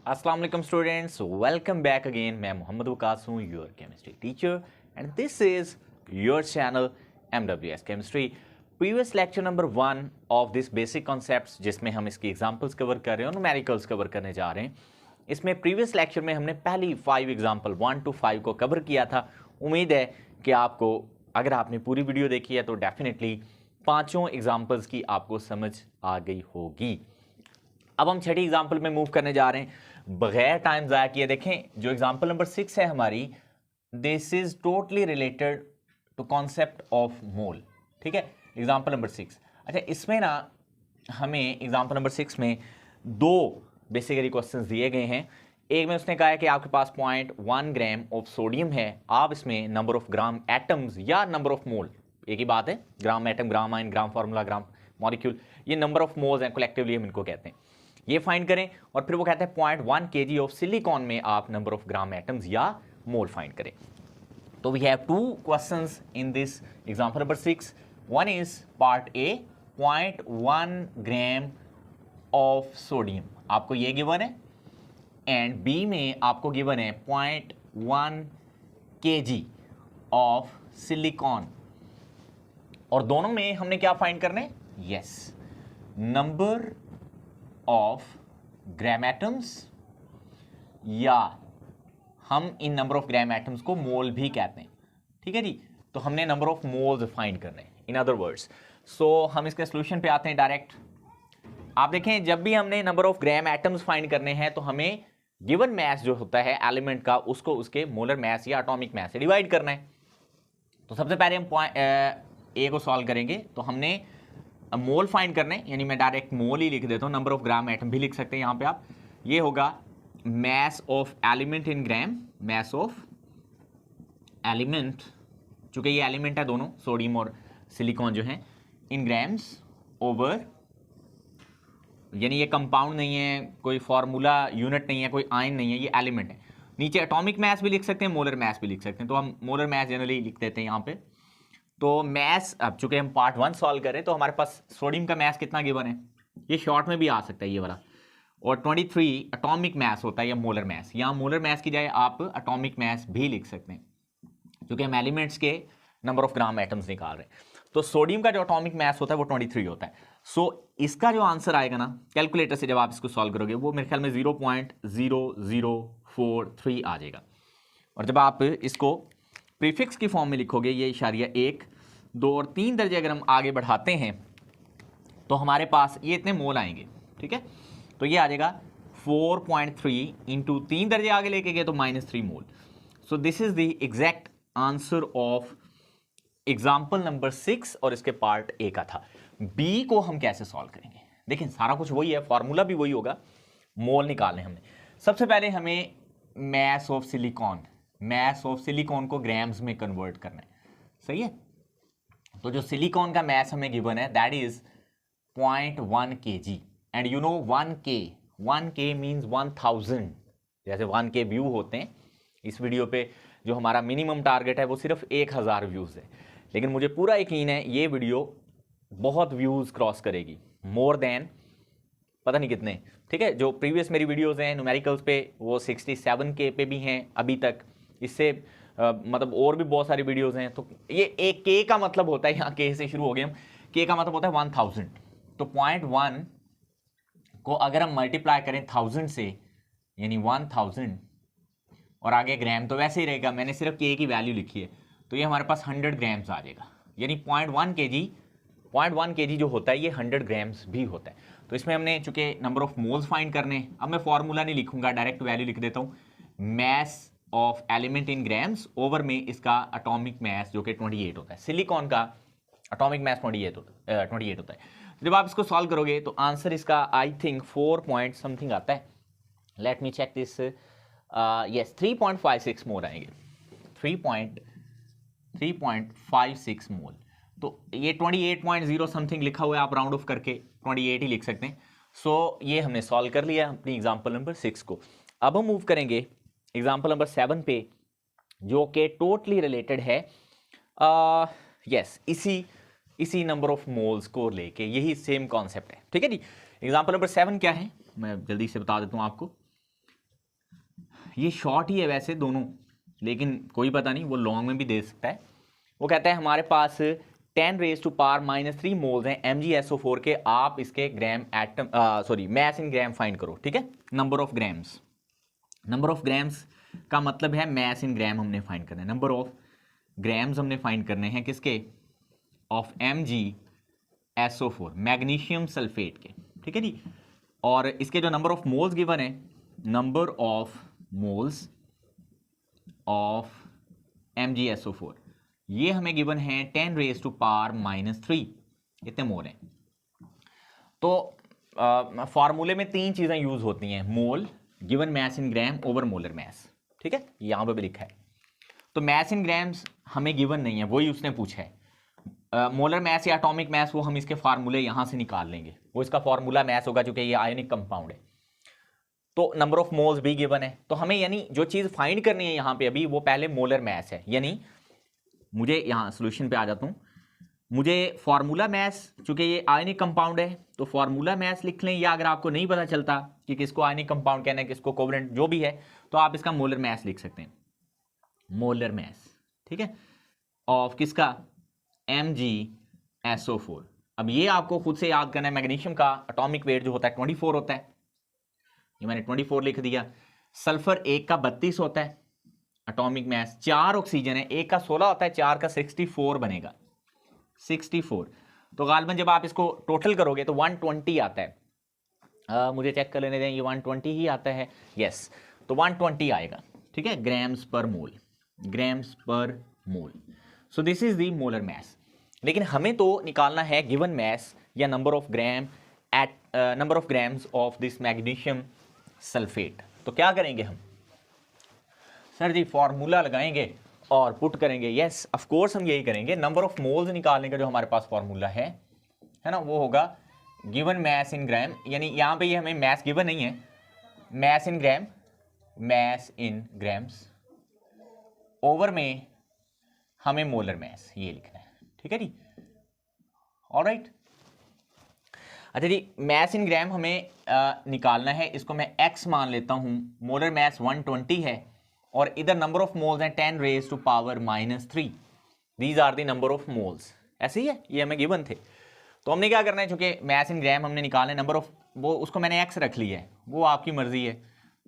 अस्सलाम वालेकुम students, welcome back again. मैं मोहम्मद वकास हूँ, your chemistry teacher, and this is your channel MWS chemistry. Previous lecture number 1 of this basic concepts, जिसमें हम इसकी एग्जांपल्स कवर कर रहे हैं और न्यूमेरिकल्स कवर करने जा रहे हैं। इसमें प्रीवियस लेक्चर में हमने पहली 5 एग्जाम्पल 1 to 5 को कवर किया था। उम्मीद है कि आपको, अगर आपने पूरी वीडियो देखी है तो डेफिनेटली पाँचों एग्जाम्पल्स की आपको समझ आ गई होगी। अब हम छठी एग्जाम्पल में मूव करने जा रहे हैं बगैर टाइम ज़ाया किए। देखें, जो एग्जाम्पल नंबर 6 है हमारी, this is totally related to concept of mole. ठीक है, एग्जाम्पल नंबर 6। अच्छा, इसमें ना हमें एग्जाम्पल नंबर 6 में दो बेसिकली क्वेश्चंस दिए गए हैं। एक में उसने कहा है कि आपके पास 0.1 ग्राम ऑफ सोडियम है, आप इसमें नंबर ऑफ ग्राम एटम्स या नंबर ऑफ मोल, एक ही बात है, ग्राम एटम, ग्राम आयन, ग्राम फार्मूला, ग्राम मॉलिक्यूल, ये नंबर ऑफ मोल्स हैं, कलेक्टिवली हम इनको कहते हैं। ये फाइंड करें और फिर वो कहते हैं 0.1 kg ऑफ सिलिकॉन में आप नंबर ऑफ ग्राम एटम्स या मोल फाइंड करें। तो we have two questions in this example number 6। One is part A, 0.1 gram of sodium आपको ये गिवन है, एंड बी में आपको गिवन है 0.1 kg ऑफ सिलिकॉन, और दोनों में हमने क्या फाइंड करना है? Yes, number of gram atoms, या हम इन नंबर ऑफ ग्राम एटम्स को मोल भी कहते हैं। ठीक है जी, तो हमने नंबर ऑफ मोल्स फाइंड करने हैं, इन अदर वर्ड्स। सो हम इसके सोल्यूशन पे आते हैं डायरेक्ट। आप देखें, जब भी हमने number of gram atoms find करने हैं तो हमें गिवन मैस जो होता है एलिमेंट का, उसको उसके मोलर मैस या एटॉमिक मैस से डिवाइड करना है। तो सबसे पहले हम ए को सॉल्व करेंगे, तो हमने मोल फाइंड करने, यानी मैं डायरेक्ट मोल ही लिख देता हूँ, नंबर ऑफ ग्राम एटम भी लिख सकते हैं यहाँ पे आप। ये होगा mass of element in gram, mass of element, चूंकि ये एलिमेंट है दोनों, सोडियम और सिलिकॉन जो हैं, इन ग्राम्स ओवर, यानी ये कंपाउंड नहीं है, कोई फार्मूला यूनिट नहीं है, कोई आयन नहीं है, ये एलिमेंट है। नीचे एटॉमिक मैस भी लिख सकते हैं, मोलर मैस भी लिख सकते हैं, तो हम मोलर मैस जनरली लिख देते हैं यहाँ पे। तो मैस, अब चूंकि हम पार्ट 1 सॉल्व करें तो हमारे पास सोडियम का मैस कितना गिवन है, ये शॉर्ट में भी आ सकता है ये वाला, और 23 एटॉमिक मैस होता है या मोलर मैस। यहाँ मोलर मैस की जाए आप एटॉमिक मैस भी लिख सकते हैं, क्योंकि हम एलिमेंट्स के नंबर ऑफ ग्राम एटम्स निकाल रहे हैं। तो सोडियम का जो एटॉमिक मैस होता है वो 23 होता है। सो इसका जो आंसर आएगा ना, कैलकुलेटर से जब आप इसको सॉल्व करोगे, वो मेरे ख्याल में 0.0043 आ जाएगा। और जब आप इसको प्रीफिक्स की फॉर्म में लिखोगे, ये इशारिया 1, 2 और 3 दर्जे अगर हम आगे बढ़ाते हैं तो हमारे पास ये इतने मोल आएंगे। ठीक है, तो ये आ जाएगा 4.3 इंटू 3 दर्जे आगे लेके गए तो -3 mole. So this is the exact answer of example number 6, और इसके पार्ट ए का था। बी को हम कैसे सॉल्व करेंगे? देखें, सारा कुछ वही है, फॉर्मूला भी वही होगा, मोल निकालने हमने। सबसे पहले हमें mass of silicon, mass of silicon को ग्राम्स में कन्वर्ट करना है। सही है, तो जो सिलिकॉन का मैस हमें गिवन है that is 0.1 kg, and you know 1 k means 1000। जैसे 1 k व्यू होते हैं, इस वीडियो पे जो हमारा मिनिमम टारगेट है वो सिर्फ 1000 व्यूज है, लेकिन मुझे पूरा यकीन है ये वीडियो बहुत व्यूज क्रॉस करेगी, मोर देन पता नहीं कितने। ठीक है, जो प्रीवियस मेरी वीडियोस हैं न्यूमेरिकल्स पे, वो 67K पे भी हैं अभी तक। इससे मतलब और भी बहुत सारी वीडियोस हैं। तो ये एक के का मतलब होता है, यहाँ के से शुरू हो गए हम, के का मतलब होता है 1000। तो 0.1 को अगर हम मल्टीप्लाई करें 1000 से, यानी 1000, और आगे ग्राम तो वैसे ही रहेगा, मैंने सिर्फ के की वैल्यू लिखी है, तो ये हमारे पास 100 ग्राम्स आ जाएगा। यानी 0.1 kg जो होता है ये 100 ग्राम्स भी होता है। तो इसमें हमने चूंकि नंबर ऑफ मोल्स फाइंड करने, अब मैं फॉर्मूला नहीं लिखूंगा, डायरेक्ट वैल्यू लिख देता हूँ, mass of element in grams over में इसका एटॉमिक मैस जो कि 28 होता है। सिलिकॉन का एटॉमिक मैस 28 होता है। जब आप इसको सॉल्व करोगे तो आंसर इसका आई थिंक 4 पॉइंट समथिंग आता है। Let me check this, yes 3.56 mole आएंगे, 3.56 मोल। तो ये 28.0 समथिंग लिखा हुआ है, आप राउंड ऑफ करके 28 ही लिख सकते हैं। सो ये हमने सॉल्व कर लिया अपनी एग्जाम्पल नंबर 6 को। अब हम मूव करेंगे एग्जाम्पल नंबर 7 पे, जो कि टोटली रिलेटेड है यस इसी नंबर ऑफ मोल्स को लेके, यही सेम कॉन्सेप्ट है। ठीक है जी, एग्जाम्पल नंबर 7 क्या है मैं जल्दी से बता देता हूँ आपको। ये शॉर्ट ही है वैसे दोनों, लेकिन कोई पता नहीं, वो लॉन्ग में भी दे सकता है। वो कहता है हमारे पास 10⁻³ मोल्स हैं MgSO4 के, आप इसके gram atom sorry mess in gram find करो, ठीक है। Number of grams, number of grams का मतलब है मैस इन ग्राम हमने फाइंड करना है। नंबर ऑफ ग्राम्स हमने फाइंड करने हैं किसके, ऑफ MgSO4 मैग्नीशियम सल्फेट के, ठीक है जी। और इसके जो नंबर ऑफ मोल्स गिवन है, number of moles of MgSO4 ये हमें गिवन है 10⁻³ इतने मोल हैं। तो फॉर्मूले में तीन चीजें यूज होती हैं, मोल, given mess in gram over molar mass, ठीक है, यहां पे भी लिखा है। तो मैस इन ग्राम्स हमें गिवन नहीं है, वही उसने पूछा है। मोलर मैस या एटॉमिक मैस वो हम इसके फार्मूले यहां से निकाल लेंगे, वो इसका फार्मूला मैस होगा क्योंकि ये आयोनिक कंपाउंड है। तो नंबर ऑफ मोल्स भी गिवन है, तो हमें यानी जो चीज फाइंड करनी है यहां पे अभी, वो पहले मोलर मैस है। यानी मुझे यहां सोल्यूशन पे आ जाता हूं, मुझे फार्मूला मैस, चूंकि ये आयोनिक कंपाउंड है तो फार्मूला मैस लिख लें, या अगर आपको नहीं पता चलता कि किसको आयोनिक कंपाउंड कहना है किसको कोवलेंट, जो भी है, तो आप इसका मोलर मैस लिख सकते हैं, मोलर मैस, ठीक है, ऑफ किसका, MgSO4। अब ये आपको खुद से याद करना है, मैग्नीशियम का एटॉमिक वेट जो होता है 24 होता है, ये मैंने 24 लिख दिया। सल्फर 1 का 32 होता है एटॉमिक मैस, 4 ऑक्सीजन है, 1 का 16 होता है, 4 का 64 बनेगा, 64। तो गालबन जब आप इसको टोटल करोगे तो 120 आता है। मुझे चेक कर लेने दें, ये 120 ही आता है, यस, तो 120 आएगा, ठीक है, grams per mole, grams per mole. So this is the molar mass. लेकिन हमें तो निकालना है गिवन मैस या number of gram at number of grams of this magnesium sulphate. तो क्या करेंगे हम, सर जी फॉर्मूला लगाएंगे और पुट करेंगे, यस ऑफ कोर्स हम यही करेंगे। नंबर ऑफ मोल्स निकालने का जो हमारे पास फॉर्मूला है ना, वो होगा गिवन मैस इन ग्राम, यानी यहां पे ये हमें मैस गिवन नहीं है, mass in gram, mass in grams over में हमें मोलर मैस ये लिखना है, ठीक है जी, ऑलराइट। अच्छा जी, मैस इन ग्राम हमें निकालना है, इसको मैं x मान लेता हूं, मोलर मैस 120 है और इधर नंबर ऑफ मोल्स हैं 10⁻³ these are the number of moles, ऐसे ही है, ये हमें गिवन थे। तो हमने क्या करना है, चूंकि मैस इन ग्राम हमने निकालना है, नंबर ऑफ वो उसको मैंने x रख लिया है, वो आपकी मर्जी है,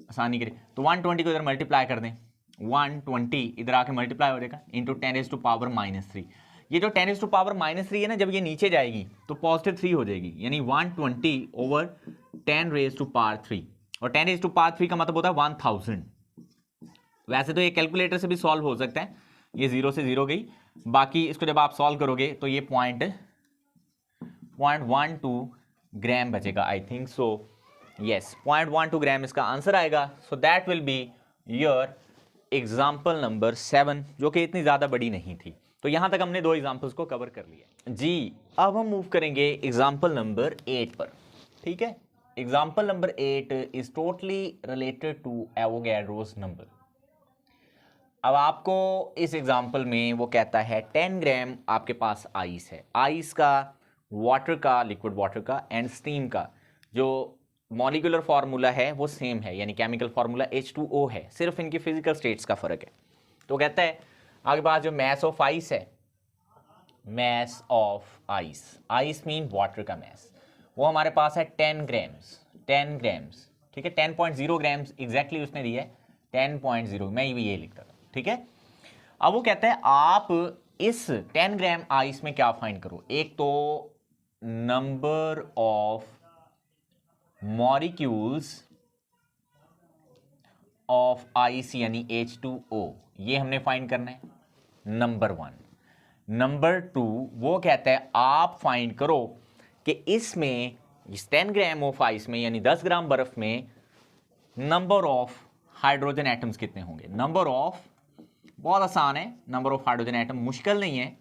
आसानी के लिए। तो 120 को इधर मल्टीप्लाई कर दें, 120 इधर आके मल्टीप्लाई हो जाएगा इंटू 10⁻³ ये जो 10⁻³ है ना, जब ये नीचे जाएगी तो +3 हो जाएगी, यानी 120 ओवर 10⁻³ और 10⁻³ का मतलब होता है 1000। वैसे तो ये कैलकुलेटर से भी सॉल्व हो सकता है, ये 0 से 0 गई, बाकी इसको जब आप सॉल्व करोगे तो ये 0.12 ग्राम बचेगा, आई थिंक सो, यस 0.12 ग्राम इसका आंसर आएगा। So that will be your example number 7, जो कि इतनी ज़्यादा बड़ी नहीं थी। तो यहां तक हमने 2 एग्जाम्पल्स को कवर कर लिया जी। अब हम मूव करेंगे एग्जाम्पल नंबर 8 पर, ठीक है। Example number 8 is totally related to Avogadro's number. अब आपको इस एग्जाम्पल में वो कहता है 10 ग्राम आपके पास आइस है, आइस का, वाटर का, लिक्विड वाटर का एंड स्टीम का जो मॉलिक्यूलर फार्मूला है वो सेम है, यानी केमिकल फार्मूला H2O है, सिर्फ इनकी फिजिकल स्टेट्स का फर्क है। तो कहता है आगे पास जो मैस ऑफ आइस है, mass of ice, ice mean water का मैस, वो हमारे पास है 10 ग्राम्स, 10 ग्राम्स, ठीक है, 10.0 ग्राम्स एग्जैक्टली उसने दिया है, 10.0, मैं भी ये लिखता था, ठीक है। अब वो कहता है आप इस 10 ग्राम आइस में क्या फाइंड करो, एक तो number of molecules of ice यानी H2O, ये हमने फाइंड करना है, नंबर 1। नंबर 2 वो कहता है आप फाइंड करो कि इसमें इस 10 ग्राम ऑफ आइस में यानी 10 ग्राम बर्फ में नंबर ऑफ हाइड्रोजन एटम्स कितने होंगे। नंबर ऑफ बहुत आसान है, नंबर ऑफ हाइड्रोजन एटम मुश्किल नहीं है,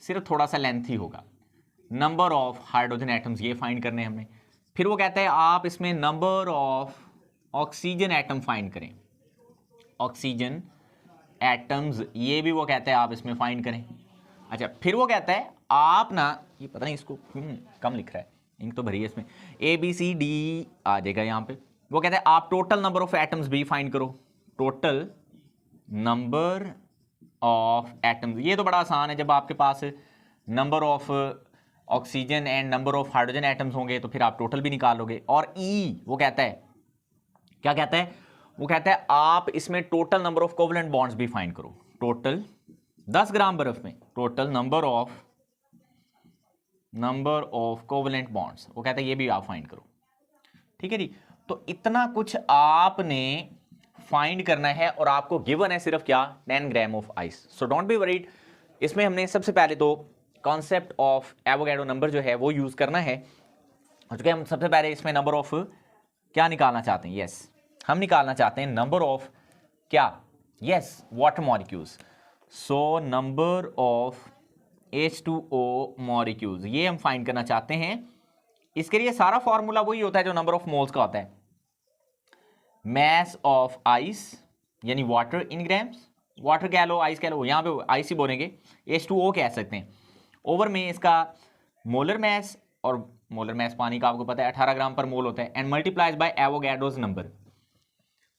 सिर्फ थोड़ा सा लेंथी होगा। नंबर ऑफ हाइड्रोजन एटम्स ये फाइंड करने हमने। फिर वो कहता है आप इसमें number of oxygen atom find करें, ऑक्सीजन एटम्स ये भी वो कहता है आप इसमें फाइंड करें। अच्छा, फिर वो कहता है आप ना, ये पता नहीं इसको कम लिख रहा है, इंक तो भरी है इसमें, ABCD आ जाएगा यहाँ पे। वो कहता है आप टोटल नंबर ऑफ एटम्स भी फाइंड करो, टोटल नंबर ऑफ एटम्स। ये तो बड़ा आसान है, जब आपके पास number of oxygen and number of hydrogen atoms होंगे तो फिर आप टोटल भी निकालोगे। और ई वो कहता है, क्या कहता है, वो कहता है आप इसमें total number of covalent bonds भी फाइंड करो। टोटल 10 ग्राम बर्फ में total number of covalent bonds, वो कहता है ये भी आप फाइंड करो। ठीक है जी, तो इतना कुछ आपने फाइंड करना है और आपको गिवन है सिर्फ क्या, 10 gram of ice. So don't be worried, इसमें हमने सबसे पहले तो कॉन्सेप्ट ऑफ एवोगैड्रो नंबर जो है वो यूज करना है। क्योंकि हम सबसे पहले इसमें नंबर ऑफ क्या निकालना चाहते हैं, यस हम निकालना चाहते हैं नंबर ऑफ क्या, yes water molecules. So number of H2O molecules ये हम फाइंड करना चाहते हैं। इसके लिए सारा फॉर्मूला वही होता है जो नंबर ऑफ मोल्स का होता है, मैस ऑफ आइस यानी वाटर इन ग्राम्स, वाटर कह लो आइस कह लो, यहां पे आइस ही बोलेंगे, H2O कह सकते हैं, ओवर में इसका मोलर मैस, और मोलर मैस पानी का आपको पता है 18 ग्राम पर मोल होता है, and multiplies by Avogadro's number.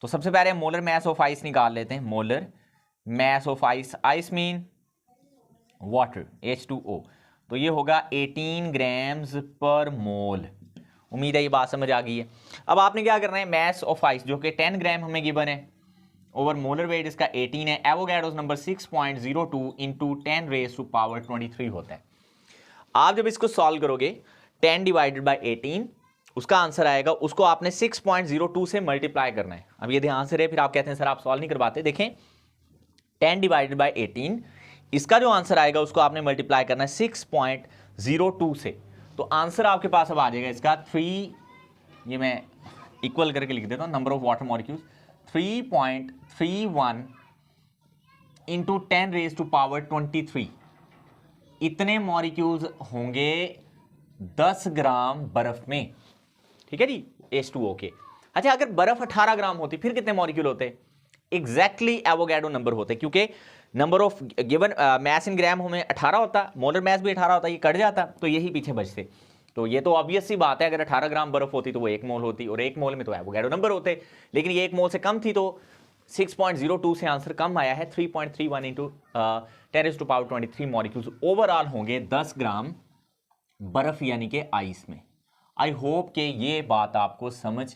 तो सबसे पहले मोलर मैस ऑफ आइस निकाल लेते हैं, molar mass of ice, ice mean water H2O, तो ये होगा 18 ग्राम्स पर मोल। उम्मीद है ये बात समझ आ गई है। अब आपने क्या करना है, मैस ऑफ आइस जो कि 10 ग्राम हमें गिवन है, ओवर मोलर वेट इसका 18 है, Avogadro's number 6.02 into 10 raise to power 23 होता है। आप जब इसको सॉल्व करोगे 10 डिवाइडेड बाय 18 उसका आंसर आएगा, उसको आपने 6.02 से मल्टीप्लाई करना है। अब ये ध्यान से रहे, फिर आप कहते हैं सर आप सॉल्व नहीं करवाते। देखें 10 डिवाइडेड बाय 18 इसका जो आंसर आएगा उसको आपने मल्टीप्लाई करना है 6.02 से, तो आंसर आपके पास अब आ जाएगा इसका 3, ये मैं इक्वल करके लिख देता हूं, number of water molecules 3.31 into 10 raise to power 23। इतने मॉलिक्यूल्स होंगे 10 ग्राम बर्फ में। ठीक है जी, H2O के। अच्छा अगर बर्फ 18 ग्राम होती फिर कितने मॉलिक्यूल होते, एग्जैक्टली एवोगैड्रो नंबर होते, क्योंकि number of given mess in ग्राम हमें 18 होता, मोलर मैस भी 18 होता, ये कट जाता तो यही पीछे बचते। तो ये तो ऑब्वियस सी बात है, अगर 18 ग्राम बर्फ होती तो वो 1 मोल होती, और 1 मोल में तो एवोगैड्रो नंबर होते, लेकिन ये 1 मोल से कम थी तो 6.02 से आंसर कम आया है, 3.31 इंटू 10 रेज़ टू पावर 23 मॉलिक्यूल्स ओवरऑल होंगे 10 ग्राम बर्फ यानी कि आइस में। आई होप कि ये बात आपको समझ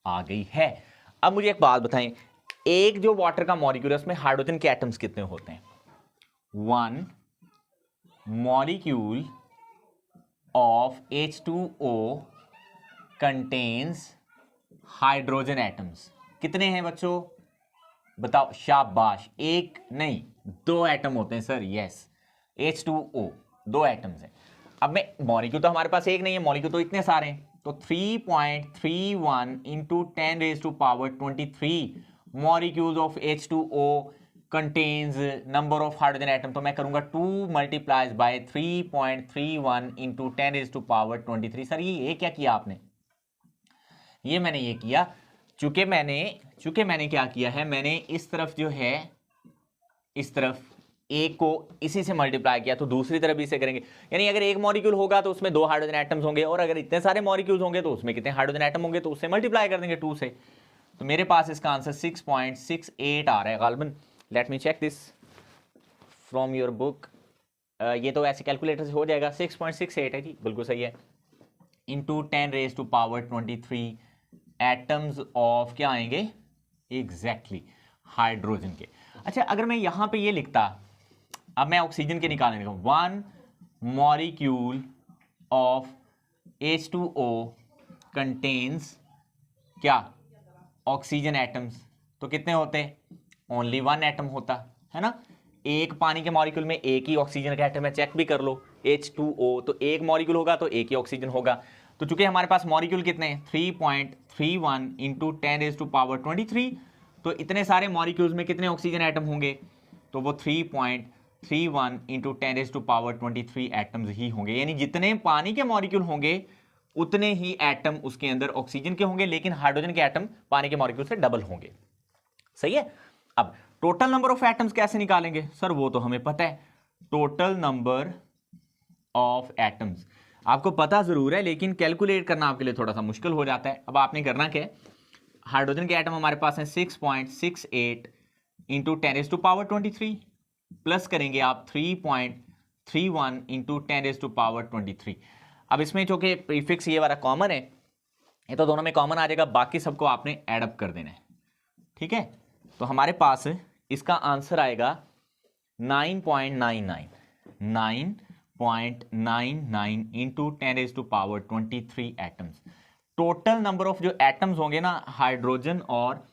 आ गई है। अब मुझे एक बात बताएं, एक जो वाटर का मॉलिक्यूल है उसमें हाइड्रोजन के एटम्स कितने होते हैं, 1 molecule of H2O contains hydrogen atoms. कितने हैं बच्चों बताओ, शाबाश, एक नहीं 2 एटम होते हैं सर, यस H2O 2 एटम्स हैं। अब मैं मॉलिक्यूल तो हमारे पास एक नहीं है, मॉलिक्यूल तो इतने सारे हैं, तो 3.31 into 10 raise to power 23 molecules of H2O contains number of hydrogen atom, तो मैं करूंगा 2 multiplies by 3.31 into 10 raise to power 23। Sir ये क्या किया आपने, ये मैंने ये किया चूंकि मैंने क्या किया है, मैंने इस तरफ जो है इस तरफ एक को इसी से मल्टीप्लाई किया, तो दूसरी तरफ भी इसे करेंगे, यानी अगर एक मॉलिक्यूल होगा तो उसमें 2 हाइड्रोजन एटम्स होंगे, और अगर इतने सारे मॉलिक्यूल्स होंगे तो उसमें कितने हाइड्रोजन एटम होंगे, तो उससे मल्टीप्लाई कर देंगे 2 से। तो मेरे पास इसका आंसर 6.68 आ रहा है गालबन। Let me check this from your book. ये तो ऐसे कैलकुलेटर से हो जाएगा, 6.68 है जी, बिल्कुल सही है, into 10 raise to power 23 atoms of क्या आएंगे, एग्जैक्टली हाइड्रोजन के। अच्छा अगर मैं यहां पे ये लिखता, अब मैं ऑक्सीजन के निकालने लगा, 1 मॉलिक्यूल ऑफ H2O कंटेन्स क्या, ऑक्सीजन एटम्स, तो कितने होते, ओनली 1 एटम होता है ना। एक पानी के मॉलिक्यूल में एक ही ऑक्सीजन का एटम है, चेक भी कर लो, H2O, तो एक मॉलिक्यूल होगा तो एक ही ऑक्सीजन होगा। तो चूंकि हमारे पास मॉलिक्यूल कितने हैं 3.31 इंटू 10 रेज टू पावर 23, तो इतने सारे मॉलिक्यूल्स में कितने ऑक्सीजन एटम होंगे, तो वो 3.31 into 10 raise to power 23 atoms ही होंगे। यानी जितने पानी के मॉलिक्यूल होंगे उतने ही एटम उसके अंदर ऑक्सीजन के होंगे, लेकिन हाइड्रोजन के एटम पानी के मॉलिक्यूल से डबल होंगे। सही है। अब टोटल नंबर ऑफ एटम्स कैसे निकालेंगे सर, वो तो हमें पता है, टोटल नंबर ऑफ एटम्स आपको पता जरूर है, लेकिन कैलकुलेट करना आपके लिए थोड़ा सा मुश्किल हो जाता है। अब आपने करना क्या है, हाइड्रोजन के एटम हमारे पास हैं 6.68 इंटू 10⁻23 प्लस करेंगे आप 3.31 इंटू 10⁻23। अब इसमें जो कि प्रीफिक्स ये वाला कॉमन है, ये तो दोनों में कॉमन आ जाएगा, बाकी सबको आपने एडअप कर देना है। ठीक है, तो हमारे पास इसका आंसर आएगा 9.99 into 10⁻23 atoms. Total number of जो एटम्स होंगे ना हाइड्रोजन और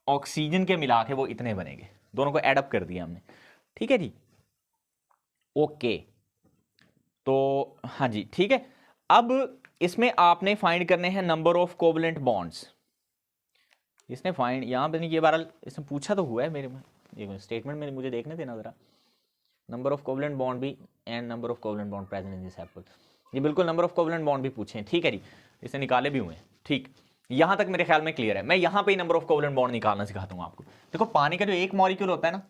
ऑक्सीजन के मिला के वो इतने बनेंगे, दोनों को एडअप कर दिया हमने। ठीक है जी, ओके, तो हाँ जी ठीक है। अब इसमें आपने फाइंड करने हैं नंबर ऑफ कोवलेंट बॉन्ड्स। इसने फाइंड यहां पे नहीं, ये बार इसने पूछा तो हुआ है मेरे में स्टेटमेंट में, मुझे देखने देना जरा। नंबर ऑफ कोवलेंट बॉन्ड भी and number of covalent bond present in this Apple, ये बिल्कुल नंबर ऑफ कोवलेंट बॉन्ड भी पूछे हैं। ठीक है जी, इसने निकाले भी हुए हैं। ठीक, यहां तक मेरे ख्याल में क्लियर है। मैं यहां पे ही नंबर ऑफ कोवलेंट बॉन्ड निकालना सिखाता हूं आपको। देखो पानी का जो एक मॉलिक्यूल होता है ना,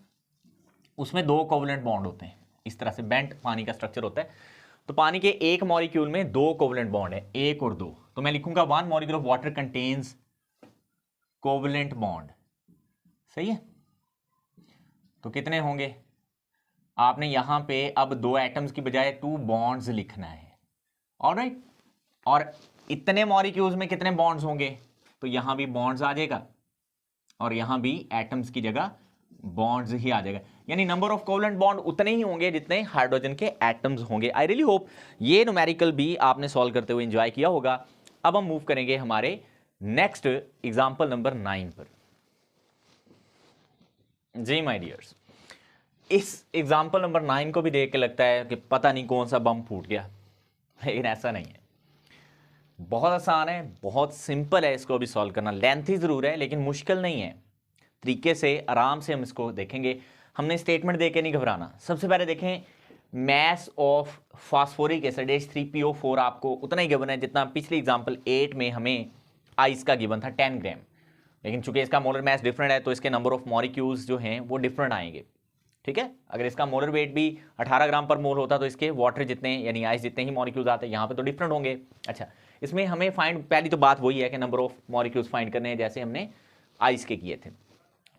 उसमें 2 कोवलेंट बॉन्ड होते हैं, इस तरह से बेंट पानी का स्ट्रक्चर होता है। तो पानी के एक मॉलिक्यूल में 2 कोवलेंट बॉन्ड है, 1 और 2। तो मैं लिखूंगा 1 molecule of water contains covalent bond. सही है, तो कितने होंगे? आपने यहां पे अब 2 एटम्स की बजाय 2 बॉन्ड्स लिखना है। ऑलराइट, और इतने मॉलिक्यूल्स में कितने बॉन्ड्स होंगे? तो यहां भी बॉन्ड्स आ जाएगा और यहां भी एटम्स की जगह बॉन्ड्स ही आ जाएगा, यानी नंबर ऑफ कोवलेंट बॉन्ड उतने ही होंगे जितने हाइड्रोजन के एटम्स होंगे। आई रियली होप ये न्यूमेरिकल भी आपने सॉल्व करते हुए एंजॉय किया होगा। अब हम मूव करेंगे हमारे नेक्स्ट एग्जांपल नंबर 9 पर। जी माय डियर्स, इस एग्जांपल नंबर 9 को भी देख के लगता है कि पता नहीं कौन सा बम फूट गया, लेकिन ऐसा नहीं है। बहुत आसान है, बहुत सिंपल है इसको भी सॉल्व करना। लेंथी जरूर है लेकिन मुश्किल नहीं है, तरीके से आराम से हम इसको देखेंगे। हमने स्टेटमेंट देके नहीं घबराना। सबसे पहले देखें, mass of phosphoric acid H3PO4 आपको उतना ही गिवन है जितना पिछले एग्जांपल 8 में हमें आइस का गिवन था, 10 ग्राम। लेकिन चूंकि इसका मोलर मैस डिफरेंट है तो इसके नंबर ऑफ मॉलिक्यूल्स जो हैं वो डिफरेंट आएंगे। ठीक है, अगर इसका मोलर वेट भी 18 ग्राम पर मोल होता तो इसके वाटर जितने यानी आइस जितने ही मॉलिक्यूल्स आते हैं, यहाँ पे तो डिफरेंट होंगे। अच्छा, इसमें हमें फाइंड, पहली तो बात वही है कि नंबर ऑफ मॉलिक्यूल्स फाइंड करने हैं जैसे हमने आइस के किए थे।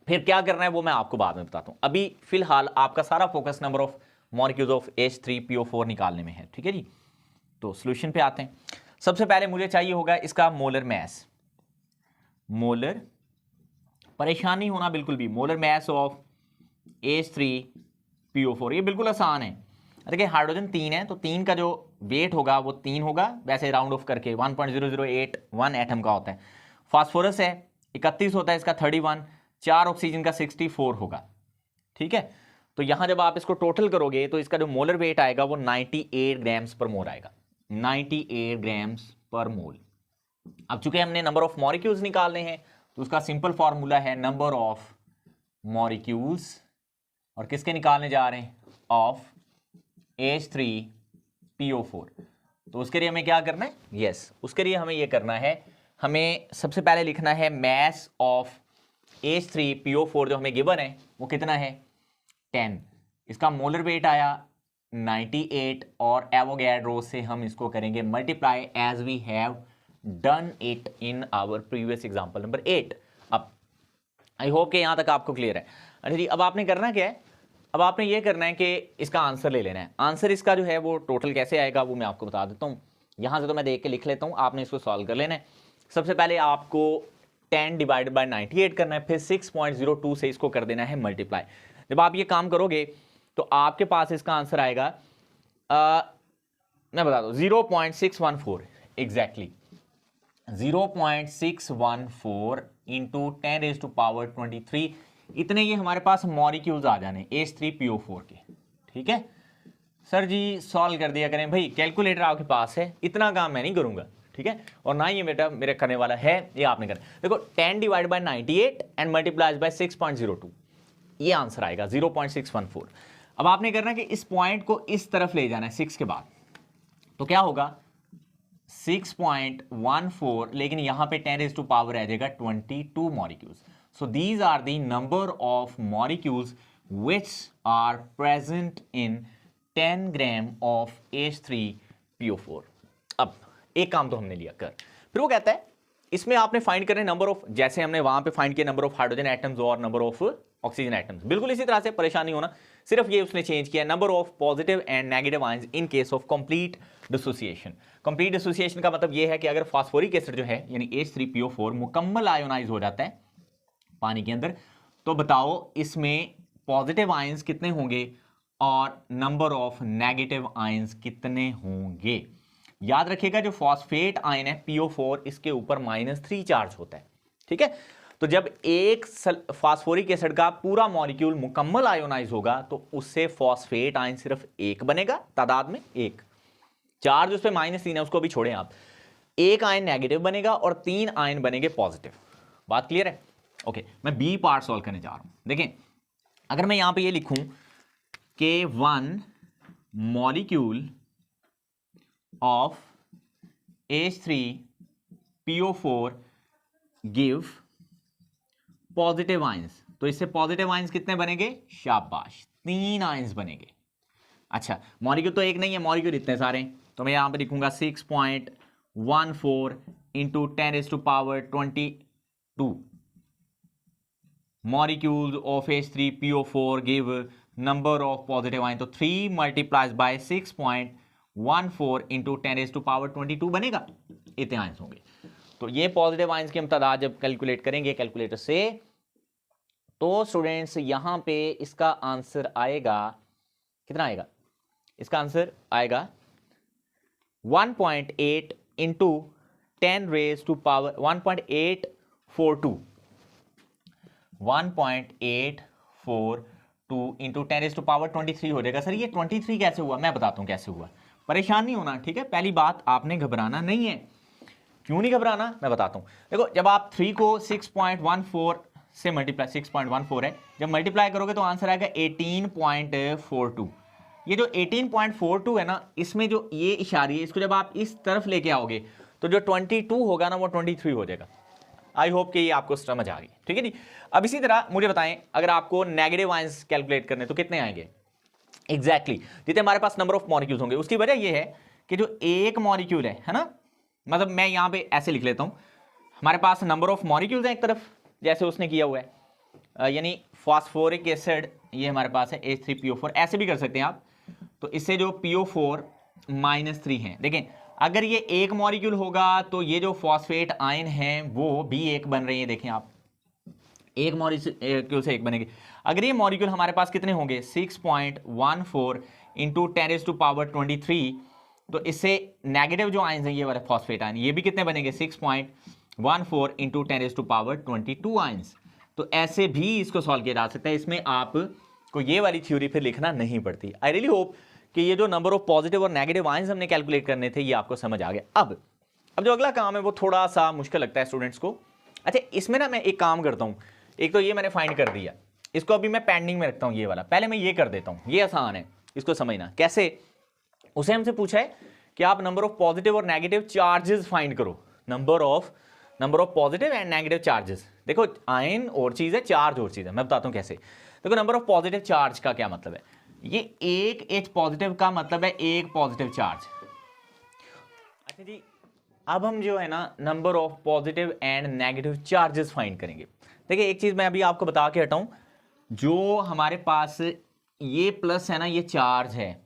फिर क्या करना है वो मैं आपको बाद में बताता हूं। अभी फिलहाल आपका सारा focus number of molecules of H3PO4 निकालने में है। ठीक है जी, तो सॉल्यूशन पे आते हैं। सबसे पहले मुझे चाहिए होगा इसका मोलर मैस। मोलर, परेशान नहीं होना बिल्कुल भी, मोलर मैस ऑफ H3PO4, ये बिल्कुल आसान है। देखिए हाइड्रोजन 3 है तो 3 का जो वेट होगा वो 3 होगा, वैसे राउंड ऑफ करके 1.0081 एटम का होता है। फास्फोरस है 31 होता है इसका 31, 4 ऑक्सीजन का 64 होगा। ठीक है, तो यहां जब आप इसको टोटल करोगे तो इसका जो मोलर वेट आएगा वो 98 ग्राम्स पर मोल आएगा, 98 ग्राम्स पर मोल। अब चूंकि हमने नंबर ऑफ मॉलिक्यूल्स निकालने हैं तो उसका सिंपल फॉर्मूला है नंबर ऑफ मॉलिक्यूल्स, और किसके निकालने जा रहे हैं? Of H3PO4। तो उसके लिए हमें क्या करना है? यस, उसके लिए हमें ये करना है, हमें सबसे पहले लिखना है मैस ऑफ H3PO4 जो हमें गिवन है वो कितना है? 10। इसका मोलर वेट आया 98 और एवोगैड्रो से हम इसको करेंगे multiply as we have done it in our previous example number 8। अब आई होप कि यहां तक आपको क्लियर है। अच्छा जी, अब आपने करना क्या है? अब आपने ये करना है कि इसका आंसर ले लेना है। आंसर इसका जो है वो टोटल कैसे आएगा वो मैं आपको बता देता हूँ। यहां से तो मैं देख के लिख लेता हूँ, आपने इसको सॉल्व कर लेना है। सबसे पहले आपको 10 डिवाइडेड बाय 98 करना है, फिर 6.02 से इसको कर देना है मल्टीप्लाई। जब आप ये काम करोगे तो आपके पास इसका आंसर आएगा मैं बता दूं 0.614 एग्जैक्टली 0.614 इंटू 10⁻23। इतने ये हमारे पास मॉलिक्यूल्स आ जाने H3PO4 के। ठीक है सर जी, सॉल्व कर दिया करें भाई, कैलकुलेटर आपके पास है, इतना काम मैं नहीं करूंगा। ठीक है, और ना ये बेटा मेरे करने वाला है, ये आपने करना। देखो 10 divide by 98 and multiplies by 6.02, ये आंसर आएगा 0.614। अब आपने करना कि इस पॉइंट को इस तरफ ले जाना है 6 के बाद, तो क्या होगा 6.14, लेकिन यहां पे 10 टू पावर आ जाएगा 22 molecules. So these are the number of molecules which are present in 10 gram of H3PO4। अब एक काम तो हमने लिया कर, फिर वो कहता है इसमें आपने फाइंड करने नंबर ऑफ, जैसे हमने वहां पे फाइंड किया नंबर ऑफ हाइड्रोजन एटम्स और नंबर ऑफ ऑक्सीजन एटम्स, बिल्कुल इसी तरह से, परेशानी होना, सिर्फ ये उसने चेंज किया number of positive and negative ions in case of complete dissociation. Complete dissociation का मतलब ये है कि अगर फास्फोरिक एसिड जो है यानी H3PO4 मुकम्मल आयोनाइज हो जाता है पानी के अंदर, तो बताओ इसमें पॉजिटिव आयंस कितने होंगे और नंबर ऑफ नेगेटिव आयंस कितने होंगे। याद रखिएगा जो फॉस्फेट आयन है PO4 इसके ऊपर -3 चार्ज होता है, ठीक है। तो जब एक फास्फोरिक एसिड का पूरा मॉलिक्यूल मुकम्मल आयोनाइज होगा तो उससे फॉस्फेट आयन सिर्फ एक बनेगा, तादाद में एक, चार्ज उस पर -3 है उसको भी छोड़ें आप, एक आयन नेगेटिव बनेगा और 3 आयन बनेंगे पॉजिटिव। बात क्लियर है? ओके, मैं बी पार्ट सॉल्व करने जा रहा हूं। देखें, अगर मैं यहां पे ये लिखूं कि 1 molecule of H3PO4 give positive ions, तो इससे पॉजिटिव आयंस कितने बनेंगे? शाबाश, 3 आयंस बनेंगे। अच्छा, मॉलिक्यूल तो एक नहीं है, मॉलिक्यूल इतने सारे हैं, तो मैं यहां पे लिखूंगा 6.14 into 10⁻22 molecules of H3PO4 give number of positive ion, तो 3 मल्टीप्लाइज बाय 6.14 इंटू 10⁻22 बनेगा, इतने आयंस होंगे। तो ये पॉजिटिव आयंस की हम तादाद जब कैलकुलेट करेंगे कैलकुलेटर से, तो स्टूडेंट्स यहां पे इसका आंसर आएगा, कितना आएगा? इसका आंसर आएगा 1.8 इंटू 1.842 1.842 इंटू 10⁻23 हो जाएगा। सर ये 23 कैसे हुआ? मैं बताता हूं कैसे हुआ, परेशान नहीं होना, ठीक है। पहली बात, आपने घबराना नहीं है। क्यों नहीं घबराना, मैं बताता हूं। देखो, जब आप 3 को 6.14 से मल्टीप्लाई, 6.14 है, जब मल्टीप्लाई करोगे तो आंसर आएगा 18.42। ये जो 18.42 है ना, इसमें जो ये इशारी है, इसको जब आप इस तरफ लेके आओगे तो जो 22 होगा ना वो 23 हो जाएगा। आई होप कि ये आपको समझ आ गई, ठीक है जी। अब इसी तरह मुझे बताएं, अगर आपको नेगेटिव आयंस कैलकुलेट करने तो कितने आएंगे? एग्जैक्टली जितने हमारे पास नंबर ऑफ मॉलिक्यूल्स होंगे। उसकी वजह ये है कि जो एक मॉलिक्यूल है ना, मतलब मैं यहां पे ऐसे लिख लेता हूं, हमारे पास नंबर ऑफ मॉलिक्यूल्स हैं एक तरफ, जैसे उसने किया हुआ है, यानी फास्फोरिक एसिड ये हमारे पास है H3PO4, ऐसे भी कर सकते हैं आप। तो इससे जो PO4 -3 है, देखें अगर ये एक मॉलिक्यूल होगा तो ये जो फॉस्फेट आयन है वो भी एक बन रही है। देखें आप, एक मॉलिक्यूल से एक बनेगी। अगर ये मॉलिक्यूल हमारे पास कितने होंगे? 6.14 इंटू 10⁻23, तो इससे नेगेटिव जो आयंस हैं ये वाले फॉस्फेट आयन, ये भी कितने बनेंगे? 6.14 इंटू 10⁻22 आयंस। तो ऐसे भी इसको सॉल्व किया जा सकता है, इसमें आपको ये वाली थ्योरी फिर लिखना नहीं पड़ती। आई रियली होप कि ये जो नंबर ऑफ पॉजिटिव और नेगेटिव आयंस हमने कैलकुलेट करने थे ये आपको समझ आ गया। अब जो अगला काम है वो थोड़ा सा मुश्किल लगता है स्टूडेंट्स को। अच्छा, इसमें ना मैं एक काम करता हूँ, एक तो ये मैंने फाइंड कर दिया, इसको अभी मैं पेंडिंग में रखता हूँ, ये वाला पहले मैं ये कर देता हूँ, ये आसान है, इसको समझना कैसे। उसे हमसे पूछा है कि आप नंबर ऑफ पॉजिटिव और नेगेटिव चार्जेस फाइंड करो, number of positive and negative charges. देखो, आयन और चीज है, चार्ज और चीज है, मैं बताता हूँ कैसे। देखो, नंबर ऑफ पॉजिटिव चार्ज का क्या मतलब है? ये एक H पॉजिटिव का मतलब है एक पॉजिटिव चार्ज। अच्छा जी, अब हम जो है ना number of positive and negative charges find करेंगे। देखिए, एक चीज मैं अभी आपको बता के हटाऊं, जो हमारे पास ये प्लस है ना, ये चार्ज है,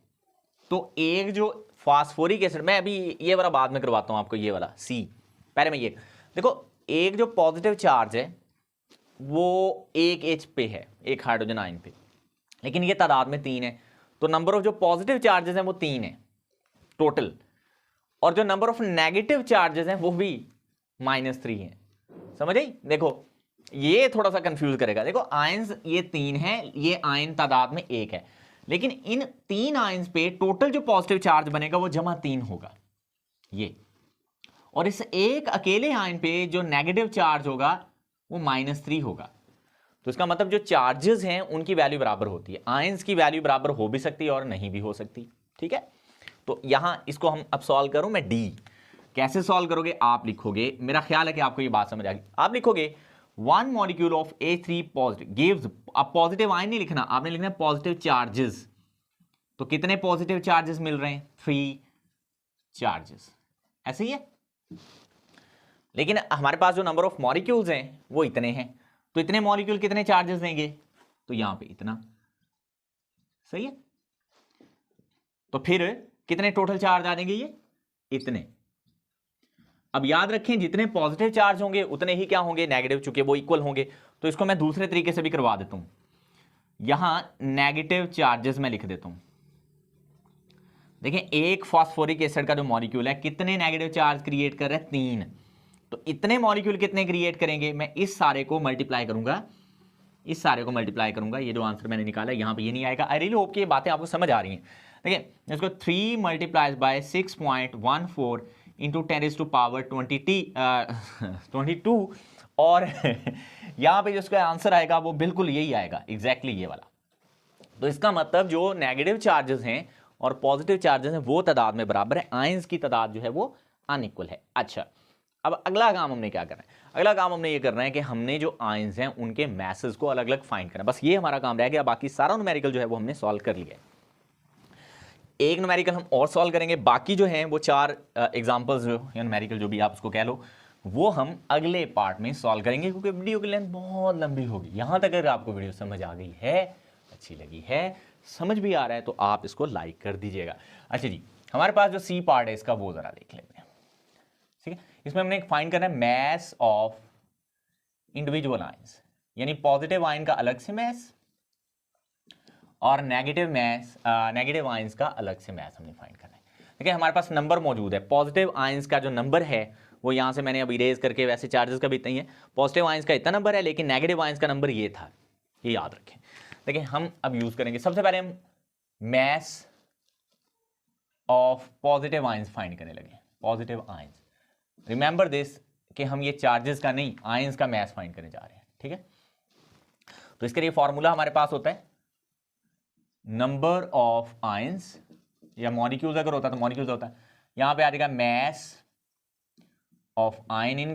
तो एक जो फास्फोरिक एसिड, मैं अभी ये वाला बाद में करवाता हूं आपको, ये वाला C, पहले मैं ये देखो, एक जो पॉजिटिव चार्ज है वो एक H पे है, एक हाइड्रोजन आयन पे, लेकिन ये तादाद में 3 है, तो नंबर ऑफ जो पॉजिटिव चार्जेस हैं वो 3 है टोटल, और जो नंबर ऑफ नेगेटिव चार्जेस हैं वो भी -3 है। समझ आई? देखो, ये थोड़ा सा कंफ्यूज करेगा। देखो, आयंस ये 3 है, ये आयन तादाद में 1 है, लेकिन इन 3 आयंस पे टोटल जो पॉजिटिव चार्ज बनेगा वो +3 होगा ये, और इस एक अकेले आयन पे जो नेगेटिव चार्ज होगा वो -3 होगा। तो इसका मतलब जो चार्जेस हैं उनकी वैल्यू बराबर होती है, आयंस की वैल्यू बराबर हो भी सकती है और नहीं भी हो सकती, ठीक है। तो यहां इसको हम अब सॉल्व करूं मैं, डी कैसे सॉल्व करोगे? आप लिखोगे, मेरा ख्याल है कि आपको ये बात समझ आ गई, आप लिखोगे 1 molecule of H3 positive gives, अब पॉजिटिव आयन नहीं लिखना, आपने लिखना है पॉजिटिव चार्जेस। तो कितने पॉजिटिव चार्जेस मिल रहे हैं? 3 चार्जेस, ऐसे ही है। लेकिन हमारे पास जो नंबर ऑफ मॉलिक्यूल्स हैं वो इतने हैं, तो इतने मॉलिक्यूल कितने चार्जेस देंगे, तो यहां पे इतना, सही है। तो फिर कितने टोटल चार्ज आ जाएंगे, ये इतने। अब याद रखें जितने पॉजिटिव चार्ज होंगे उतने ही क्या होंगे, नेगेटिव, चूंकि वो इक्वल होंगे। तो इसको मैं दूसरे तरीके से भी करवा देता हूं, यहां नेगेटिव चार्जेस मैं लिख देता हूं। देखें एक फॉस्फोरिक एसिड का जो मॉलिक्यूल है कितने नेगेटिव चार्ज क्रिएट कर रहा है, 3। तो इतने मॉलिक्यूल कितने क्रिएट करेंगे, मैं इस सारे को मल्टीप्लाई करूंगा, इस सारे को मल्टीप्लाई करूंगा। ये जो आंसर मैंने निकाला यहां पे ये नहीं आएगा। आई रियली होप कि ये बातें आपको समझ आ रही हैं। देखिए इसको 3 मल्टीप्लाइज बाय 6.14 इंटू 10⁻22 और यहां पे जो इसका आंसर आएगा वो बिल्कुल यही आएगा, एग्जैक्टली ये वाला। तो इसका मतलब जो नेगेटिव चार्जेस हैं और पॉजिटिव चार्जेस हैं वो तादाद में बराबर है, आयंस की तादाद जो है वो अनइक्वल है। अच्छा, अब अगला काम हमने क्या करना है, अगला काम हमने ये करना है कि हमने जो आयंस हैं उनके मैसेज को अलग अलग फाइंड करना है। बस ये हमारा काम रह गया, बाकी सारा न्यूमेरिकल जो है वो हमने सॉल्व कर लिया है। एक न्यूमेरिकल हम और सॉल्व करेंगे, बाकी जो हैं वो 4 एग्जांपल्स जो या न्यूमेरिकल जो भी आप उसको कह लो, वो हम अगले पार्ट में सॉल्व करेंगे, क्योंकि वीडियो की लेंथ बहुत लंबी होगी। यहां तक अगर आपको वीडियो समझ आ गई है, अच्छी लगी है, समझ भी आ रहा है, तो आप इसको लाइक कर दीजिएगा। अच्छा जी, हमारे पास जो सी पार्ट है इसका वो जरा देख लेते हैं, ठीक है। इसमें हमने फाइंड करना है मैस ऑफ इंडिविजुअल आयंस, यानी पॉजिटिव आयन का अलग से मैस और नेगेटिव आयंस का अलग से मैस हमने फाइंड करना है। देखिए हमारे पास नंबर मौजूद है, पॉजिटिव आयंस का जो नंबर है वो यहां से मैंने अब इरेज करके, वैसे चार्जेस का भी इतना ही है, पॉजिटिव आयंस का इतना नंबर है, लेकिन नेगेटिव आयंस का नंबर ये था, ये याद रखें। देखिए हम अब यूज करेंगे, सबसे पहले हम mass of positive ions find करने लगे। पॉजिटिव आयंस, रिमेंबर दिस कि हम ये चार्जेस का नहीं, आयंस का मैस फाइंड करने जा रहे हैं, ठीक है। तो इसके लिए फॉर्मूला हमारे पास होता है नंबर ऑफ आयंस, या मॉलिक्यूल्स अगर होता तो मॉलिक्यूल्स होता है, यहां पे आ जाएगा mass of ion in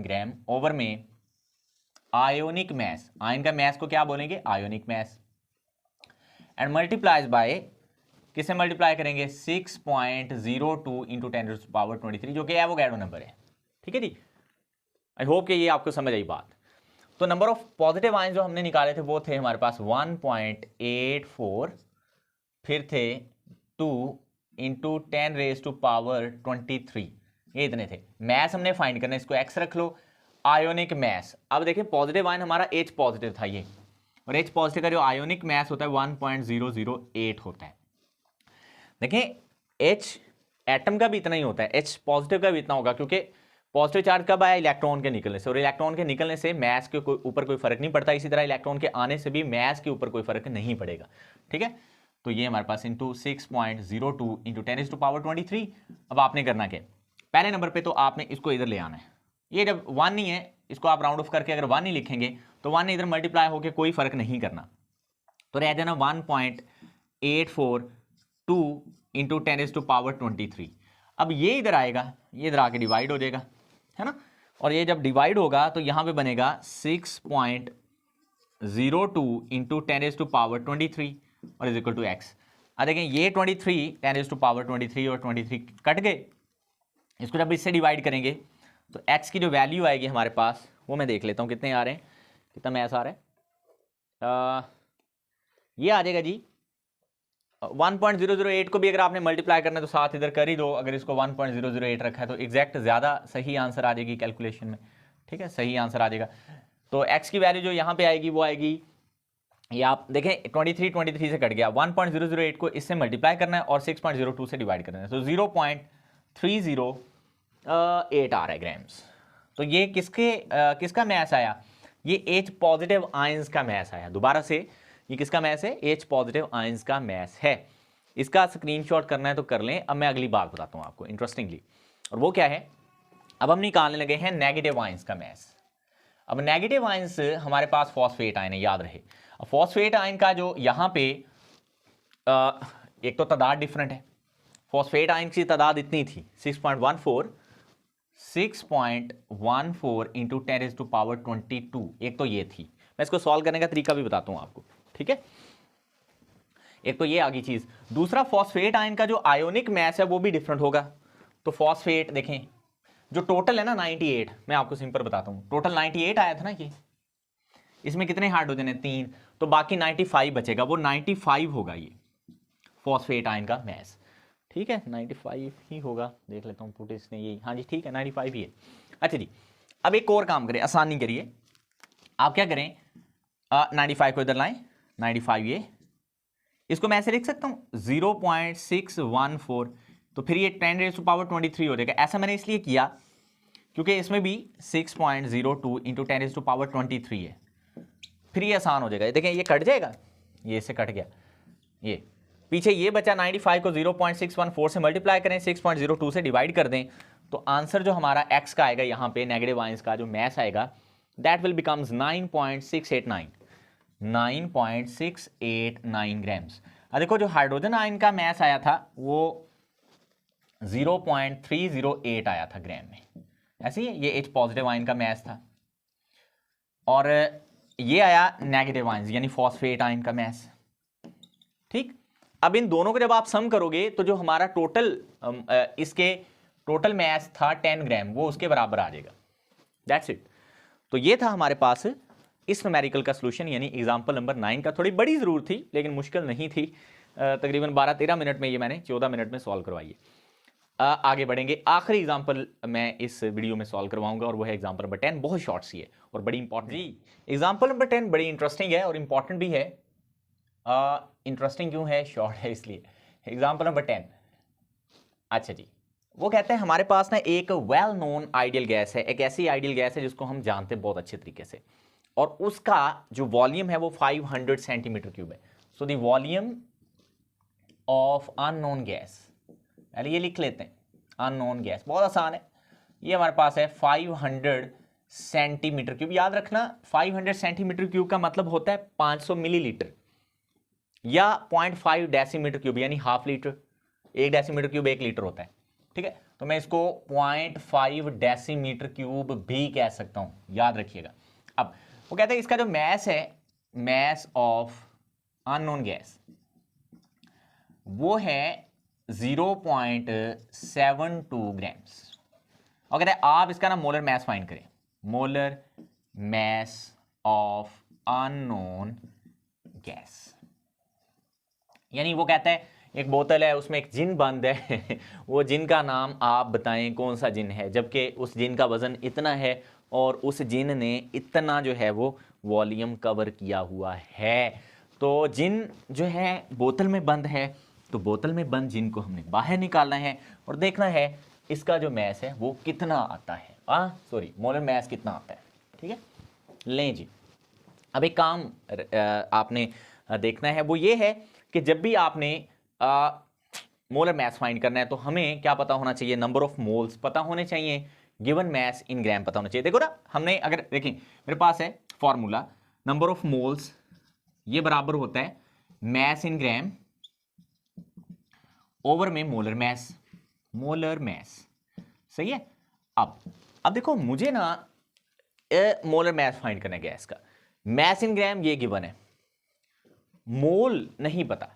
gram over में आयोनिक मैस, आयन का मैस को क्या बोलेंगे, ionic mass, and multiplies by, किसे मल्टीप्लाई करेंगे, 6.02 इंटू 10⁻23 जो कि एवोगैड्रो नंबर है, ठीक है जी। आई होप कि ये आपको समझ आई बात। तो नंबर ऑफ पॉजिटिव आयंस जो हमने निकाले थे वो थे हमारे पास 1.84, फिर थे 2 इंटू 10⁻23, ये इतने थे। मैस हमने फाइंड करना है, इसको एक्स रख लो, आयोनिक मैस। अब देखिए पॉजिटिव आयन हमारा H पॉजिटिव था ये, और H पॉजिटिव का जो आयोनिक मैस होता है 1.008 होता है। देखिए H एटम का भी इतना ही होता है, H पॉजिटिव का भी इतना होगा, क्योंकि पॉजिटिव चार्ज कब आया, इलेक्ट्रॉन के निकलने से, और इलेक्ट्रॉन के निकलने से मैस के ऊपर कोई फर्क नहीं पड़ता, इसी तरह इलेक्ट्रॉन के आने से भी मैस के ऊपर कोई फर्क नहीं पड़ेगा, ठीक है। तो ये हमारे पास इंटू 6.02 इंटू 10⁻23। अब आपने करना क्या, पहले नंबर पे तो आपने इसको इधर ले आना है, ये जब 1 नहीं है इसको आप राउंड ऑफ करके अगर 1 नहीं लिखेंगे तो 1 ने इधर मल्टीप्लाई होकर कोई फर्क नहीं करना, तो रह जाना 1.842 इंटू 10⁻23। अब ये इधर आएगा, ये इधर आके डिवाइड हो जाएगा, है ना, और ये जब डिवाइड होगा तो यहां पे बनेगा 6.02 इंटू 10⁻23 और इज इक्वल टू एक्स। अब देखें ये 23 10⁻23 और 23 कट गए, इसको जब इससे डिवाइड करेंगे तो x की जो वैल्यू आएगी हमारे पास वो मैं देख लेता हूँ कितने आ रहे हैं, कितना मैथ आ रहा है, ये आ जाएगा जी 1.008 को भी अगर आपने मल्टीप्लाई करना है तो साथ इधर कर ही दो, अगर इसको 1.008 रखा है तो एग्जैक्ट ज़्यादा सही आंसर आ जाएगी कैलकुलेशन में, ठीक है, सही आंसर आ जाएगा। तो x की वैल्यू जो यहाँ पे आएगी वो आएगी, ये आप देखें 23 से कट गया, 1.008 को इससे मल्टीप्लाई करना है और 6.02 से डिवाइड करना है, तो 0.308 आ रहा है ग्राम्स। तो ये किसका मैस आया, ये H पॉजिटिव आयंस का मैस आया। दोबारा से ये किसका मैस है, H पॉजिटिव आयंस का मैस है। इसका स्क्रीनशॉट करना है तो कर लें। अब मैं अगली बात बताता हूँ आपको इंटरेस्टिंगली, और वो क्या है, अब हम निकालने लगे हैं नेगेटिव आयंस का मैस। अब नेगेटिव आयंस हमारे पास फॉस्फेट आयन है, याद रहे। अब फॉस्फेट आयन का जो यहाँ पे एक तो तादाद डिफरेंट है, फॉस्फेट आयन की तादाद इतनी थी 6.14 इंटू 10⁻22, एक तो ये थी। मैं इसको सॉल्व करने का तरीका भी बताता हूँ आपको, ठीक है। एक तो ये आगे चीज, दूसरा फॉस्फेट आयन का जो आयोनिक मैस है वो भी डिफरेंट होगा। तो फॉस्फेट देखें जो टोटल है ना 98, मैं आपको सिंपल बताता हूं, टोटल 98 आया था ना ये, इसमें कितने हाइड्रोजन है 3, तो बाकी 95 बचेगा, वो 95 होगा ये फॉस्फेट आयन का मैस। ठीक है 95 ही होगा, देख लेता हूँ पुट इसने यही, हाँ जी ठीक है 95 ही है। अच्छा जी अब एक और काम करें, आसानी करिए, आप क्या करें 95 को इधर लाएं, 95 ये, इसको मैं ऐसे लिख सकता हूं 0.614, तो फिर ये 10⁻23 हो जाएगा। ऐसा मैंने इसलिए किया क्योंकि इसमें भी 6.02 इंटू 10⁻23 है, फिर ये आसान हो जाएगा। देखें ये कट जाएगा, ये इससे कट गया, ये पीछे ये बचा 95 को 0.614 से मल्टीप्लाई करें, 6.02 से डिवाइड कर दें, तो आंसर जो हमारा x का आएगा यहाँ पे नेगेटिव आयंस का जो मैस आएगा, दैट विल बिकम्स 9.689 ग्राम्स। अब देखो जो हाइड्रोजन आयन का मैस आया था वो 0.308 आया था ग्राम में, ऐसे ही ये H पॉजिटिव आयन का मैस था, और ये आया नेगेटिव आयंस यानी फॉस्फेट आयन का मैस। ठीक, अब इन दोनों को जब आप सम करोगे तो जो हमारा टोटल इसके टोटल मैस था 10 ग्राम, वो उसके बराबर आ जाएगा। That's it. तो ये था हमारे पास इस न्यूमेरिकल का सॉल्यूशन यानी एग्जांपल नंबर 9 का। थोड़ी बड़ी जरूर थी लेकिन मुश्किल नहीं थी, तकरीबन 12-13 मिनट में ये मैंने 14 मिनट में सॉल्व करवाई है। आगे बढ़ेंगे, आखिरी एग्जांपल मैं इस वीडियो में सॉल्व करवाऊंगा और वो है एग्जांपल नंबर 10, बहुत शॉर्ट सी है और बड़ी इंपॉर्टेंट जी। एग्जांपल नंबर 10 बड़ी इंटरेस्टिंग है और इंपॉर्टेंट भी है। इंटरेस्टिंग क्यों है, शॉर्ट है इसलिए। एग्जांपल नंबर 10, अच्छा जी, वो कहते हैं हमारे पास ना एक वेल नोन आइडियल गैस है, एक ऐसी आइडियल गैस है जिसको हम जानते हैं बहुत अच्छे तरीके से, और उसका जो वॉल्यूम है वो 500 सेंटीमीटर क्यूब है। So the volume of unknown gas, पहले ये लिख लेते हैं, अननोन गैस बहुत आसान है, ये हमारे पास है 500 सेंटीमीटर क्यूब। याद रखना 500 सेंटीमीटर क्यूब का मतलब होता है 500 मिलीलीटर या 0.5 डेसीमीटर क्यूब यानी half litre, 1 decimetre cube 1 litre होता है। ठीक है, तो मैं इसको 0.5 डेसीमीटर क्यूब भी कह सकता हूं, याद रखिएगा। अब वो कहते हैं इसका जो मैस है, मैस ऑफ अननोन गैस, वो है 0.72 ग्राम्स। और कहते हैं आप इसका ना मोलर मैस फाइंड करें, molar mass of unknown gas. यानी वो कहता है एक बोतल है उसमें एक जिन बंद है वो जिन का नाम आप बताएं कौन सा जिन है, जबकि उस जिन का वजन इतना है और उस जिन ने इतना जो है वो वॉल्यूम कवर किया हुआ है। तो जिन जो है बोतल में बंद है, तो बोतल में बंद जिन को हमने बाहर निकालना है और देखना है इसका जो मैस है वो कितना आता है, मोलर मैस कितना आता है। ठीक है, लें जी, अब एक काम आपने देखना है, वो ये है कि जब भी आपने मोलर मैस फाइंड करना है तो हमें क्या पता होना चाहिए, नंबर ऑफ मोल्स पता होने चाहिए, गिवन मैस इन ग्राम पता होना चाहिए। देखो ना, हमने अगर देखें मेरे पास है फॉर्मूला, नंबर ऑफ मोल्स ये बराबर होता है मैस इन ग्राम ओवर में मोलर मैस, मोलर मैस, सही है। अब देखो मुझे ना मोलर मैस फाइंड करना है गैस का, मैस इन ग्राम ये गिवन है, मोल नहीं पता,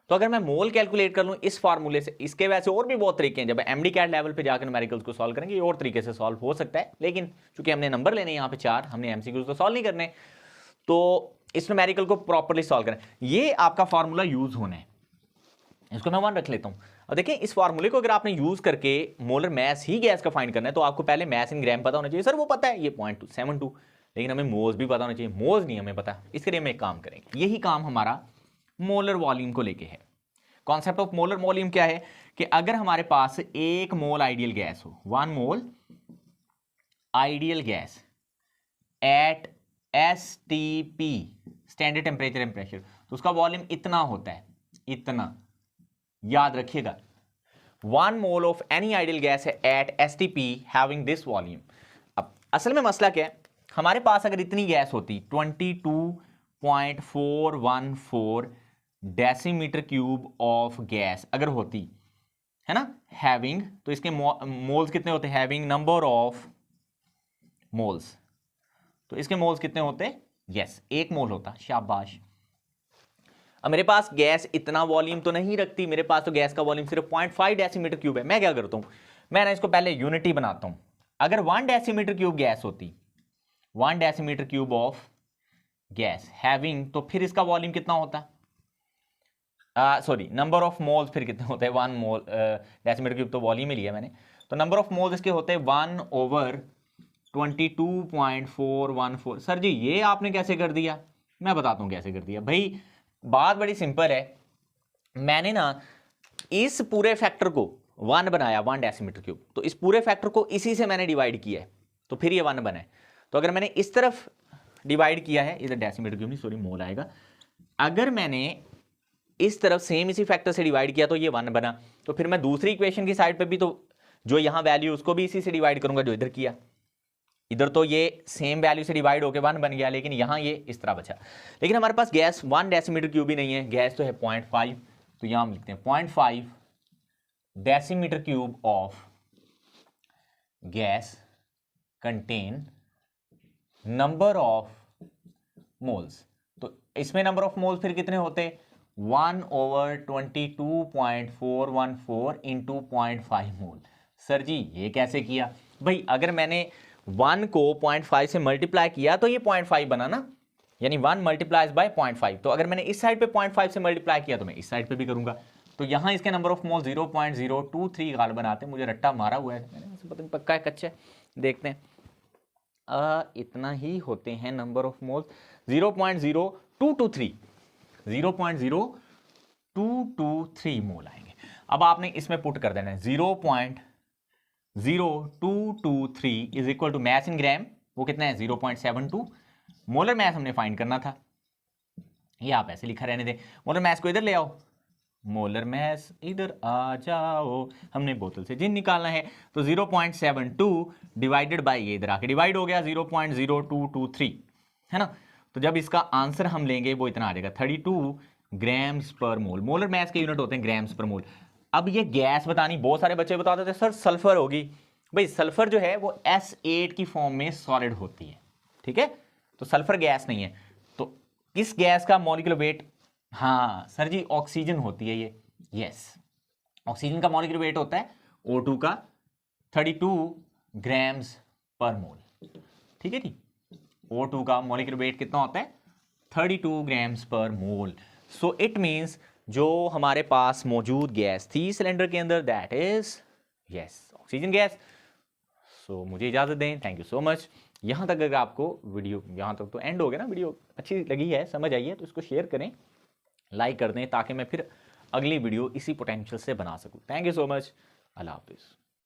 तो अगर मैं मोल कैलकुलेट कर लूं इस फार्मूले से, इसके वैसे और भी बहुत तरीके हैं, जब एमडी कैट लेवल पे जाकर न्यूमेरिकल्स को सॉल्व करेंगे और तरीके से सॉल्व हो सकता है, लेकिन चूंकि हमने नंबर लेने यहाँ पे 4, हमने एमसीक्यूज तो सॉल्व नहीं करने, तो इस न्यूमेरिकल को प्रॉपर्ली सॉल्व करें, ये आपका फार्मूला यूज होना है, इसको मैं 1 रख लेता हूं। और देखें इस फार्मूले को अगर आपने यूज करके मोलर मैस ही गैस का फाइंड करना है तो आपको पहले मैस इन ग्राम पता होना चाहिए। सर वो पता है ये 0.272, लेकिन हमें मोल्स भी पता होना चाहिए, मोल्स नहीं हमें पता, इसके लिए हम एक काम करेंगे, यही काम हमारा मोलर वॉल्यूम को लेके है। कॉन्सेप्ट ऑफ मोलर वॉल्यूम क्या है कि अगर हमारे पास 1 मोल आइडियल गैस हो, 1 mole ideal gas at STP standard temperature and pressure, तो उसका वॉल्यूम इतना होता है, इतना याद रखिएगा। 1 mole of any ideal gas है at STP having this volume. अब असल में मसला क्या है, हमारे पास अगर इतनी गैस होती 22.414 डेसीमीटर क्यूब ऑफ गैस अगर होती है ना, हैविंग, तो इसके मोल्स कितने होते हैं, हैविंग नंबर ऑफ मोल्स, तो इसके मोल्स कितने होते, यस 1 मोल होता, शाबाश। अब मेरे पास गैस इतना वॉल्यूम तो नहीं रखती, मेरे पास तो गैस का वॉल्यूम सिर्फ 0.5 डेसीमीटर क्यूब है। मैं क्या करता हूं, मैं ना इसको पहले यूनिट ही बनाता हूं। अगर 1 डेसीमीटर क्यूब गैस होती, 1 decimetre cube of gas having, तो फिर इसका वॉल्यूम कितना होता, सॉरी नंबर ऑफ मोल्स फिर कितने होते हैं, 1 मोल, डेसीमीटर क्यूब तो वॉल्यूम ही लिया मैंने, तो नंबर ऑफ मोल्स इसके होते हैं 1/22.414। सर जी ये आपने कैसे कर दिया, मैं बताता हूं कैसे कर दिया भाई। बात बड़ी सिंपल है, मैंने ना इस पूरे फैक्टर को 1 बनाया, 1 डेसीमीटर क्यूब, तो इस पूरे फैक्टर को इसी से मैंने डिवाइड किया है, तो फिर ये 1 बना है। तो अगर मैंने इस तरफ डिवाइड किया है, इधर डेसीमीटर क्यूब नहीं सॉरी मोल आएगा, अगर मैंने इस तरफ सेम इसी फैक्टर से डिवाइड किया तो ये 1 बना। तो फिर मैं दूसरी इक्वेशन की साइड पे भी तो जो यहां वैल्यू उसको भी इसी से डिवाइड करूंगा जो इधर किया, इधर तो ये सेम वैल्यू से डिवाइड होकर 1 बन गया, लेकिन यहां ये इस तरह बचा। लेकिन हमारे पास गैस 1 डेसीमीटर क्यूब ही नहीं है, गैस तो है 0.5, तो यहां हम लिखते हैं 0.5 decimetre cube of gas contain number of moles. तो इसमें नंबर ऑफ मोल्स फिर कितने होते, 1/22.414 इंटू 0.5 मोल। सर जी ये कैसे किया भाई, अगर मैंने 1 को 0.5 से मल्टीप्लाई किया तो ये 0.5 बना ना, यानी 1 मल्टीप्लाइज बाय 0.5। तो अगर मैंने इस साइड पे 0.5 से मल्टीप्लाई किया तो मैं इस साइड पे भी करूंगा, तो यहां इसके नंबर ऑफ मोल 0.023 गालिबन आते हैं। मुझे रट्टा मारा हुआ है मैंने, पता नहीं पक्का है कच्चा है, देखते हैं। इतना ही होते हैं नंबर ऑफ मोल्स, 0.0223 0.0223 मोल आएंगे। अब आपने इसमें पुट कर देना है 0.0223 is equal to mass in gram, वो कितना है 0.72। मोलर मैथ हमने फाइंड करना था, ये आप ऐसे लिखा रहने दें। मोलर मैथ को इधर ले आओ, मोलर मैथ इधर आ जाओ, हमने बोतल से जिन निकालना है। तो 0.72 डिवाइडेड बाय ये इधर आके डिवाइड हो गया 0.0223, है ना। तो जब इसका आंसर हम लेंगे वो इतना आ जाएगा 32 ग्राम्स पर मोल। मोलर मैथ के यूनिट होते हैं ग्राम्स पर मोल। अब ये गैस बतानी, बहुत सारे बच्चे बताते थे सर सल्फर होगी, भाई सल्फर जो है वो S8 की फॉर्म में सॉलिड होती है, ठीक है, तो सल्फर गैस नहीं है। तो किस गैस का मॉलिक्यूलर वेट, हाँ सर जी ऑक्सीजन होती है ये, यस ऑक्सीजन का मॉलिक्यूलर वेट होता है O2 का 32 ग्राम्स पर मोल, ठीक है जी। O2 का मॉलिक्यूलर वेट कितना होता है 32 grams per mole. So it means जो हमारे पास मौजूद गैस थी सिलेंडर के अंदर that is yes oxygen gas. सो मुझे इजाजत दें, थैंक यू सो मच। यहाँ तक अगर आपको वीडियो, यहाँ तक तो एंड हो गया ना, वीडियो अच्छी लगी है, समझ आई है, तो इसको शेयर करें, लाइक कर दें, ताकि मैं फिर अगली वीडियो इसी पोटेंशियल से बना सकूं। थैंक यू सो मच, अल्लाह हाफिज़।